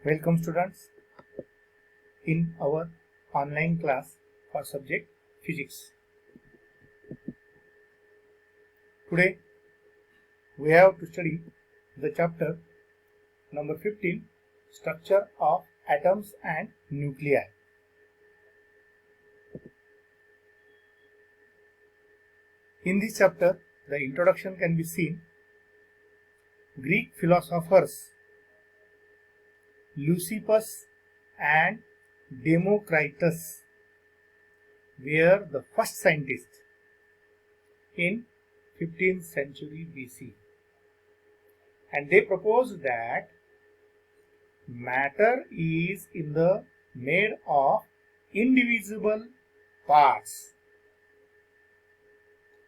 Welcome students in our online class for subject physics. Today we have to study the chapter number 15, structure of atoms and nuclei. In this chapter the introduction can be seen. Greek philosophers Leucippus and Democritus were the first scientists in 15th century BC, and they proposed that matter is made of indivisible parts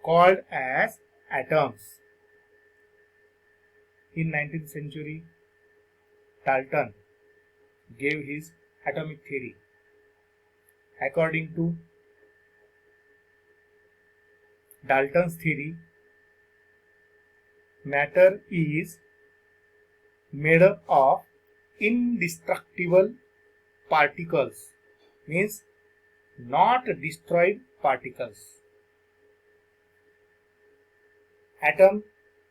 called as atoms. In 19th century, Dalton gave his atomic theory. According to Dalton's theory, matter is made up of indestructible particles, means not destroyed particles. Atoms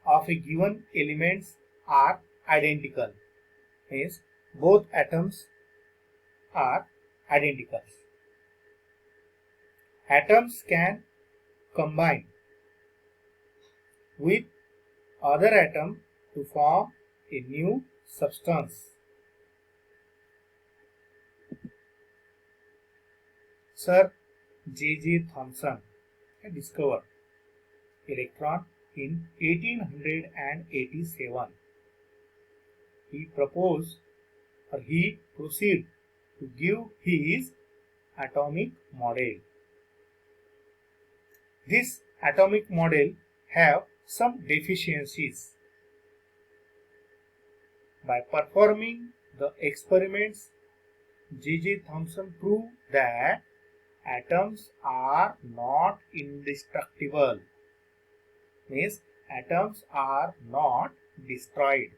of a given elements are identical, means both atoms are identical. Atoms can combine with other atom to form a new substance. Sir J.J. Thomson had discovered electron in 1887. He proceeded to give his atomic model. This atomic model have some deficiencies. By performing the experiments, J.J. Thomson proved that atoms are not indestructible, means atoms are not destroyed.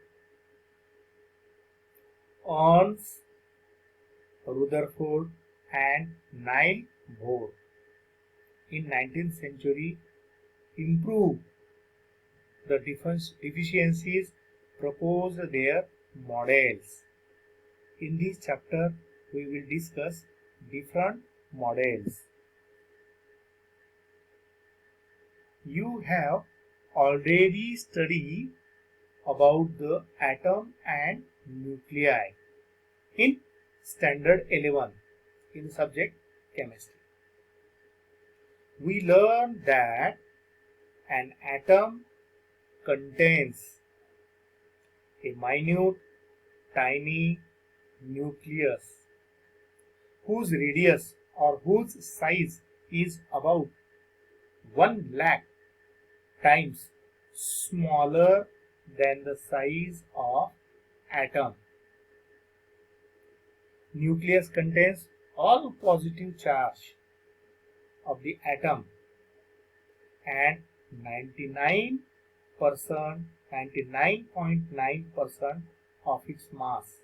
Ernst Rutherford and Niels Bohr in 19th century improved the deficiencies, proposed their models. In this chapter we will discuss different models. You have already studied about the atom and nuclei in standard 11 in subject chemistry. We learned that an atom contains a minute, tiny nucleus whose radius or whose size is about 1 lakh times smaller than the size of atom. Nucleus contains all positive charge of the atom and 99.9% of its mass.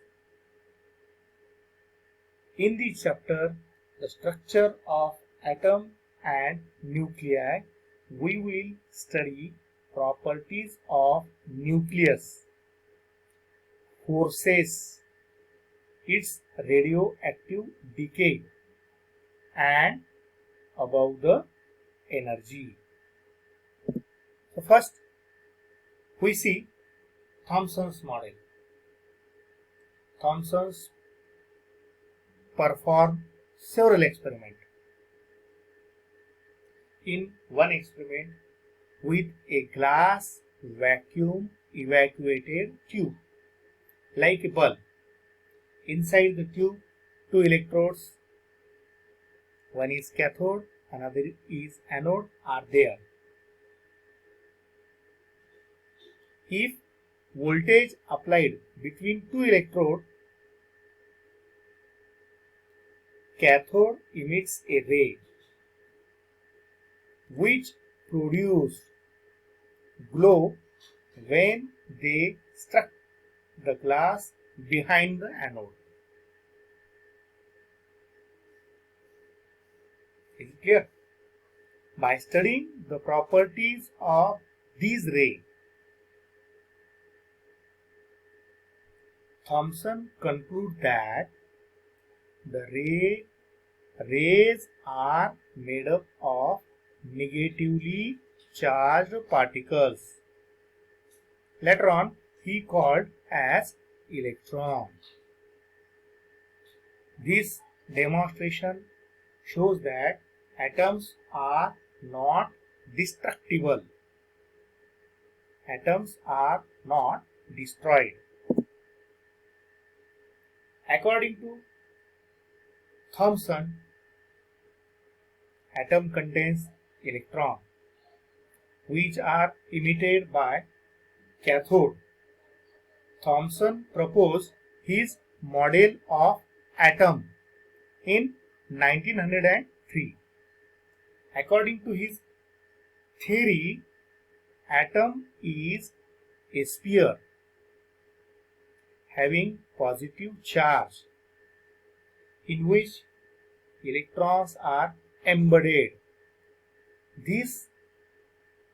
In this chapter, the structure of atom and nuclei, we will study properties of nucleus, forces, its radioactive decay, and about the energy. So first we see Thomson's model. Thomson's performed several experiments. In one experiment with a glass vacuum evacuated tube like a bulb. Inside the tube, two electrodes, one is cathode, another is anode, are there. If voltage applied between two electrodes, cathode emits a ray which produce glow when they struck the glass behind the anode. Is it clear? By studying the properties of these rays, Thomson concluded that the rays are made up of negatively charged particles. Later on, he called as electrons. This demonstration shows that atoms are not destructible. Atoms are not destroyed. According to Thomson, atom contains electrons, which are emitted by cathode. Thomson proposed his model of atom in 1903. According to his theory, atom is a sphere having positive charge in which electrons are embedded. This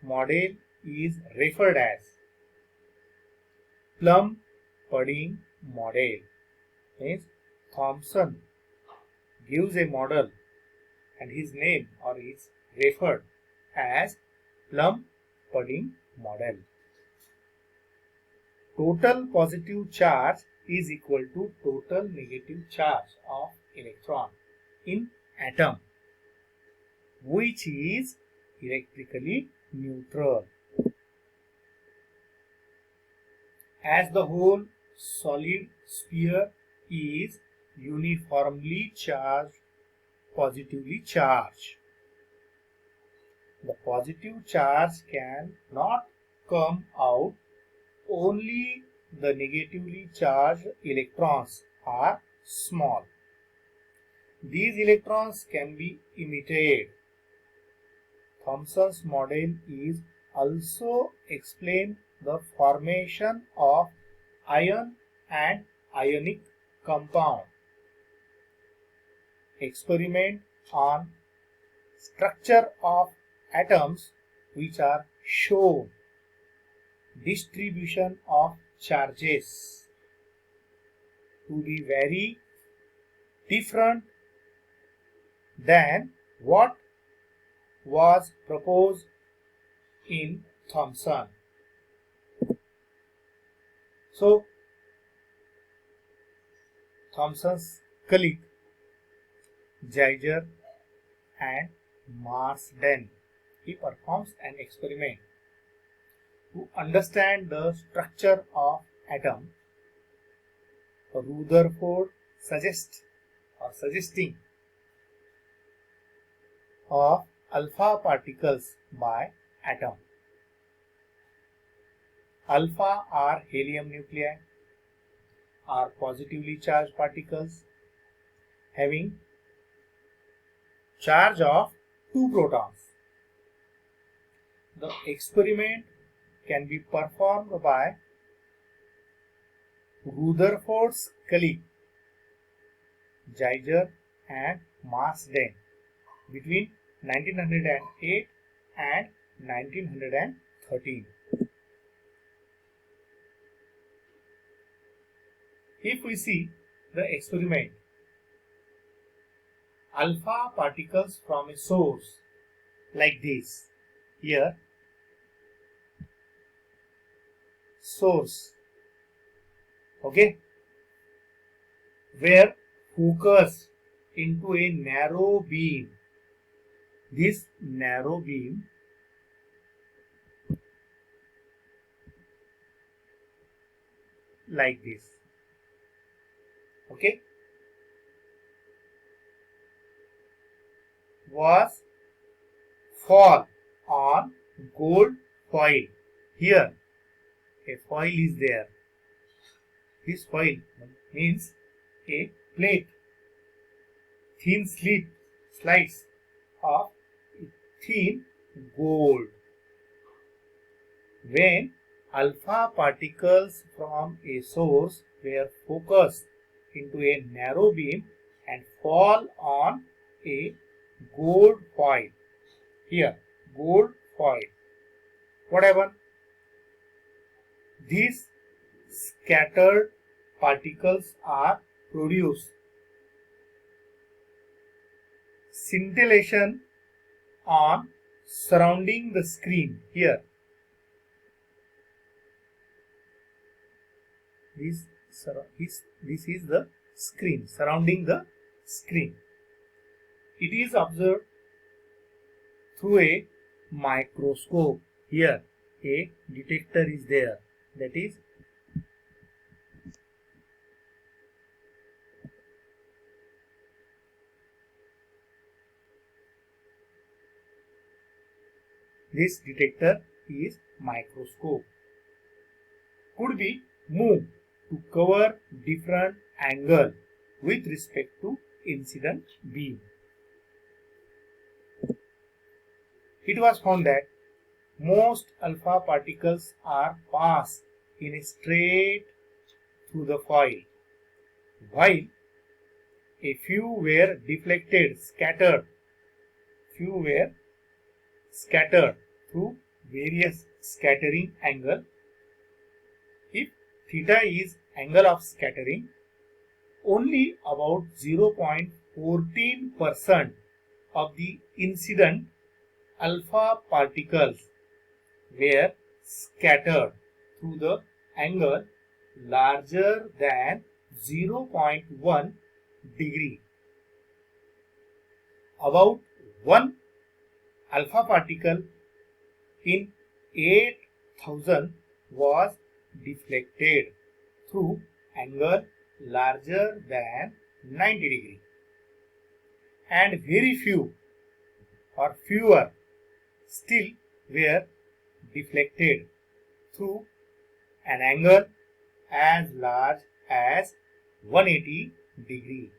model is referred as Plum-Pudding model. Means Thomson gives a model and his name or is referred as Plum-Pudding model. Total positive charge is equal to total negative charge of electron in atom, which is electrically neutral. As the whole solid sphere is uniformly charged, positively charged, the positive charge can not come out. Only the negatively charged electrons are small. These electrons can be emitted. Thomson's model is also explain the formation of ion and ionic compound. Experiment on structure of atoms which are shown. Distribution of charges to be very different than what was proposed in Thomson. So, Thomson's colleague Geiger and Marsden, he performs an experiment to understand the structure of atom. Rutherford suggesting of alpha particles by atom. Alpha are helium nuclei, are positively charged particles having charge of 2 protons. The experiment can be performed by Rutherford's colleague Geiger and Marsden between 1908 and 1913. If we see the experiment, alpha particles from a source like this, here source, okay, were focused into a narrow beam. This narrow beam like this, okay, was fall on gold foil. Here a foil is there. This foil means a plate, thin slice of thin gold. When alpha particles from a source were focused into a narrow beam and fall on a gold foil. Here, gold foil. What happened? These scattered particles are produced. Scintillation on surrounding the screen. Here, this is the screen, surrounding the screen. It is observed through a microscope. Here, a detector is there. That is this detector is microscope. Could be moved to cover different angle with respect to incident beam. It was found that most alpha particles are passed in a straight through the foil, while a few were deflected, scattered through various scattering angle. If theta is angle of scattering, only about 0.14% of the incident alpha particles were scattered through the angle larger than 0.1 degree. About 1 alpha particle in 8,000 was deflected through angle larger than 90 degree, and very few or fewer still were deflected through an angle as large as 180 degree.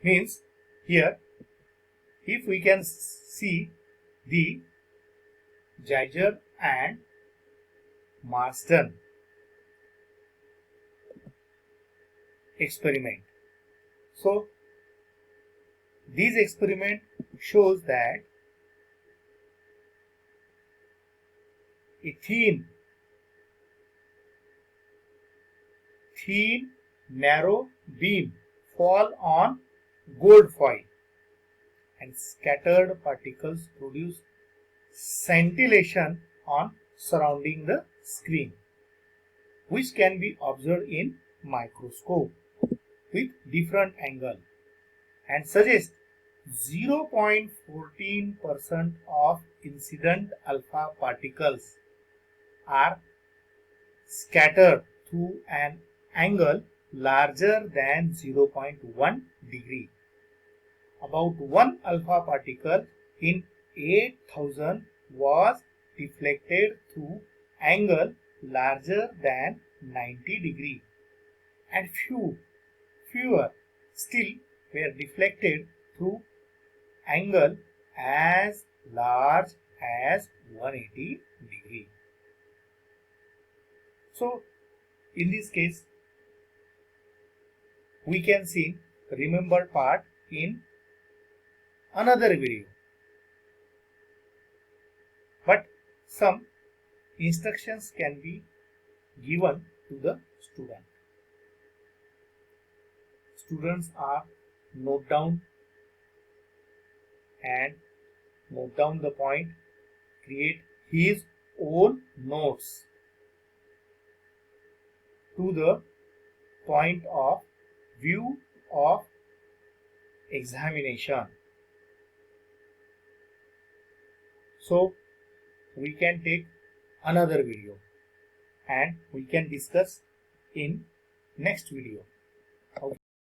Means here, if we can see the Geiger and Marsden experiment. So this experiment shows that a thin narrow beam fall on gold foil and scattered particles produce scintillation on surrounding the screen, which can be observed in microscope with different angle, and suggest 0.14% of incident alpha particles are scattered through an angle larger than 0.1 degree. About 1 alpha particle in 8,000 was deflected through angle larger than 90 degree, and fewer still were deflected through angle as large as 180 degree. So in this case, we can see remembered part in another video, but some instructions can be given to the student. Students are note down the point, create his own notes to the point of view of examination. So we can take another video and we can discuss in next video.